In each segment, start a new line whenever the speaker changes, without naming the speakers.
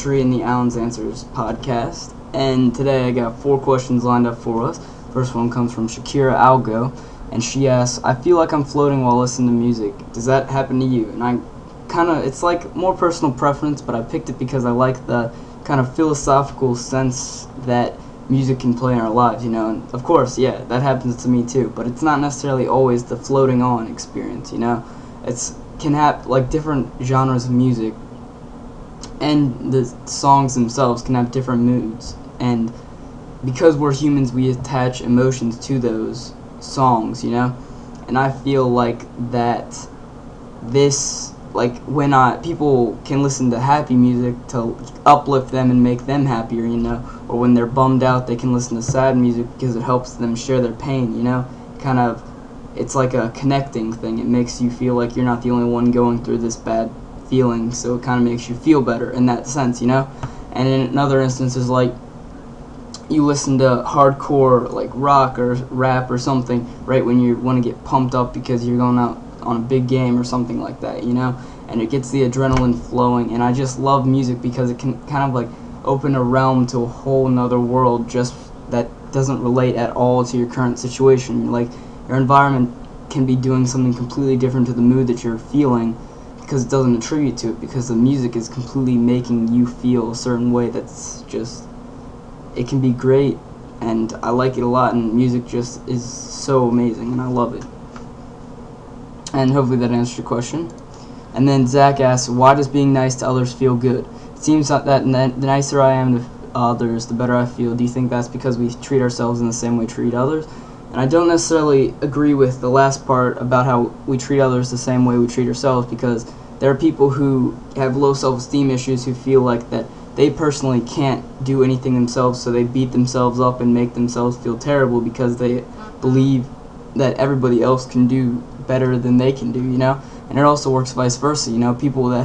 entry in the Allan's Answers podcast, and today I got 4 questions lined up for us. First one comes from Shakira Algo, and she asks, I feel like I'm floating while listening to music. Does that happen to you? And it's like more personal preference, but I picked it because I like the kind of philosophical sense that music can play in our lives, and of course, yeah, that happens to me too, but it's not necessarily always the floating on experience, It's can have like different genres of music and the songs themselves can have different moods, and because we're humans we attach emotions to those songs, and I feel like that this when people can listen to happy music to uplift them and make them happier, or when they're bummed out they can listen to sad music because it helps them share their pain, kind of. It's like a connecting thing. It makes you feel like you're not the only one going through this bad feeling, so it kind of makes you feel better in that sense, And in another instances, like you listen to hardcore like rock or rap or something right when you want to get pumped up because you're going out on a big game or something like that, and it gets the adrenaline flowing, and I just love music because it can kind of like open a realm to a whole nother world just that doesn't relate at all to your current situation. Like your environment can be doing something completely different to the mood that you're feeling because it doesn't attribute to it, because the music is completely making you feel a certain way. That's just, it can be great, and I like it a lot, and music just is so amazing and I love it. And hopefully that answers your question. And then Zach asks, why does being nice to others feel good? It seems that the nicer I am to others, the better I feel. Do you think that's because we treat ourselves in the same way we treat others? And I don't necessarily agree with the last part about how we treat others the same way we treat ourselves, because there are people who have low self-esteem issues who feel like that they personally can't do anything themselves, so they beat themselves up and make themselves feel terrible because they believe that everybody else can do better than they can do, And it also works vice versa, people that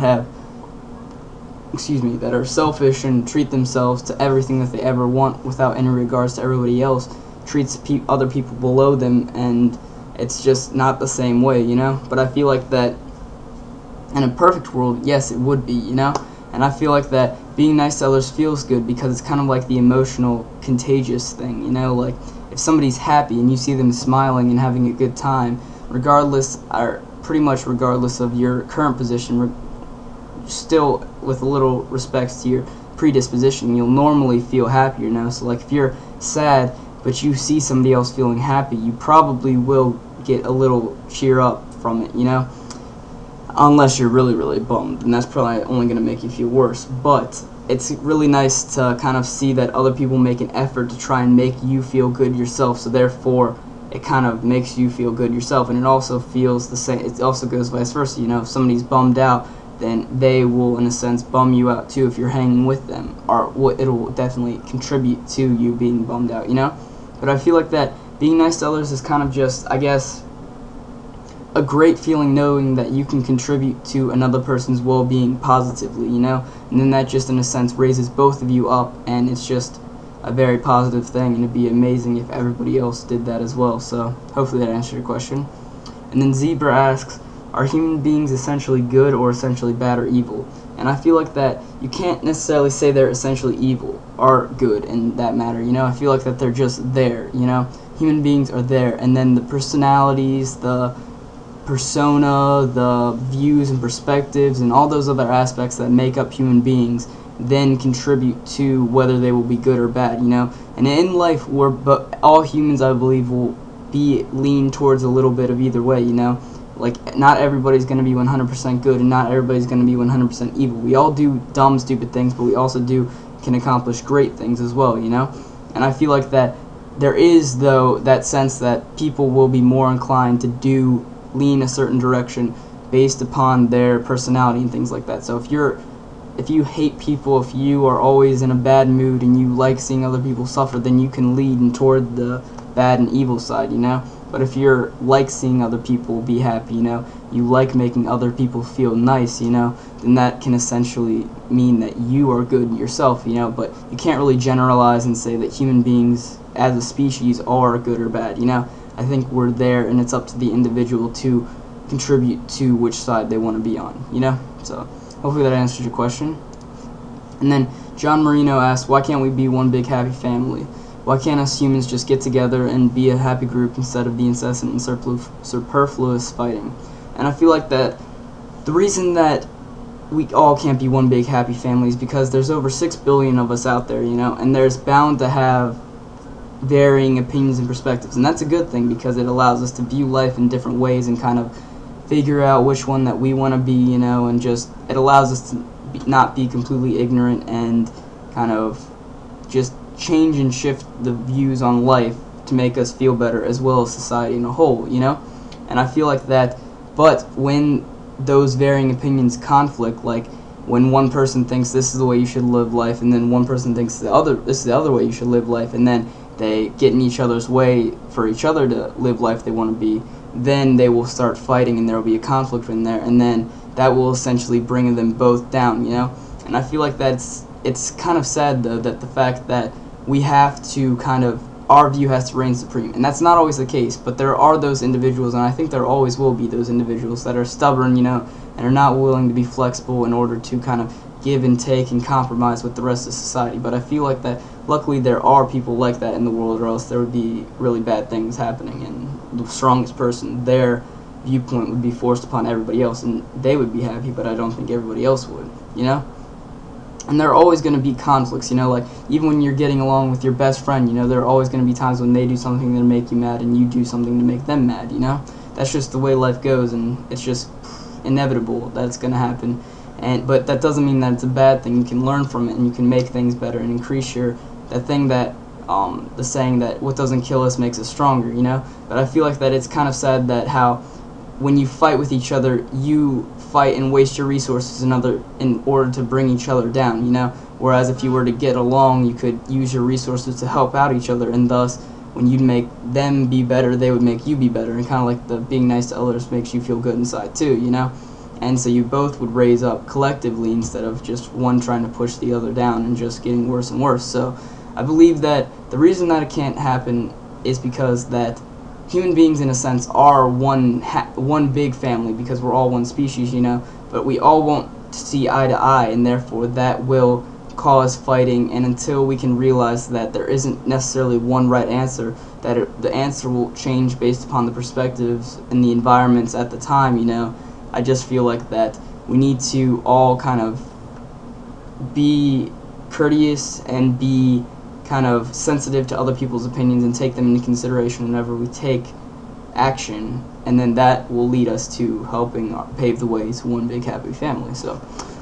that are selfish and treat themselves to everything that they ever want without any regards to everybody else treats other people below them, and it's just not the same way, But I feel like that in a perfect world, yes, it would be, And I feel like that being nice to others feels good because it's kind of like the emotional contagious thing, Like if somebody's happy and you see them smiling and having a good time, pretty much regardless of your current position, still with a little respects to your predisposition, you'll normally feel happier, So like if you're sad but you see somebody else feeling happy, you probably will get a little cheer up from it, Unless you're really, really bummed, and that's probably only going to make you feel worse. But it's really nice to kind of see that other people make an effort to try and make you feel good yourself, so therefore it kind of makes you feel good yourself, and it also feels the same. It also goes vice versa, if somebody's bummed out, then they will, in a sense, bum you out too if you're hanging with them, or it'll definitely contribute to you being bummed out, But I feel like that being nice to others is kind of just, I guess, a great feeling knowing that you can contribute to another person's well-being positively, And then that just, in a sense, raises both of you up, and it's just a very positive thing, and it'd be amazing if everybody else did that as well. So hopefully that answered your question. And then Zebra asks, are human beings essentially good or essentially bad or evil? And I feel like that you can't necessarily say they're essentially evil or good in that matter, I feel like that they're just there, Human beings are there, and then the personalities, the persona, the views and perspectives, and all those other aspects that make up human beings then contribute to whether they will be good or bad, And in life, all humans, I believe, will be lean towards a little bit of either way, Like, not everybody's going to be 100% good, and not everybody's going to be 100% evil. We all do dumb, stupid things, but we also can accomplish great things as well, And I feel like that there is, though, that sense that people will be more inclined to lean a certain direction based upon their personality and things like that. So if you hate people, if you are always in a bad mood and you like seeing other people suffer, then you can lean toward the bad and evil side, But if you're like seeing other people be happy, you like making other people feel nice, then that can essentially mean that you are good yourself, But you can't really generalize and say that human beings as a species are good or bad, I think we're there, and it's up to the individual to contribute to which side they want to be on, So hopefully that answers your question. And then John Marino asks, why can't we be one big happy family? Why can't us humans just get together and be a happy group instead of the incessant and superfluous fighting? And I feel like that the reason that we all can't be one big happy family is because there's over 6 billion of us out there, and there's bound to have varying opinions and perspectives. And that's a good thing because it allows us to view life in different ways and kind of figure out which one that we want to be, and just it allows us to not be completely ignorant and kind of just change and shift the views on life to make us feel better as well as society in a whole, And I feel like that, but when those varying opinions conflict, like when one person thinks this is the way you should live life and then one person thinks this is the other way you should live life, and then they get in each other's way for each other to live life they want to be, then they will start fighting and there will be a conflict in there, and then that will essentially bring them both down, And I feel like it's kind of sad though that the fact that we have to kind of, our view has to reign supreme, and that's not always the case, but there are those individuals, and I think there always will be those individuals that are stubborn, and are not willing to be flexible in order to kind of give and take and compromise with the rest of society. But I feel like that luckily there are people like that in the world, or else there would be really bad things happening, and the strongest person, their viewpoint would be forced upon everybody else, and they would be happy, but I don't think everybody else would, And there are always going to be conflicts, like even when you're getting along with your best friend, there are always going to be times when they do something to make you mad and you do something to make them mad, That's just the way life goes, and it's just inevitable that it's going to happen. But that doesn't mean that it's a bad thing. You can learn from it and you can make things better and increase that thing that the saying that what doesn't kill us makes us stronger, But I feel like that it's kind of sad that how when you fight with each other, you fight and waste your resources in order to bring each other down, Whereas if you were to get along, you could use your resources to help out each other, and thus when you'd make them be better, they would make you be better, and kind of like the being nice to others makes you feel good inside too, And so you both would raise up collectively instead of just one trying to push the other down and just getting worse and worse. So I believe that the reason that it can't happen is because that human beings, in a sense, are one big family because we're all one species, but we all won't see eye to eye, and therefore that will cause fighting. And until we can realize that there isn't necessarily one right answer, that the answer will change based upon the perspectives and the environments at the time, I just feel like that we need to all kind of be courteous and be kind of sensitive to other people's opinions and take them into consideration whenever we take action, and then that will lead us to helping pave the way to one big happy family. So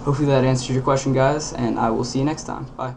hopefully that answers your question, guys, and I will see you next time. Bye.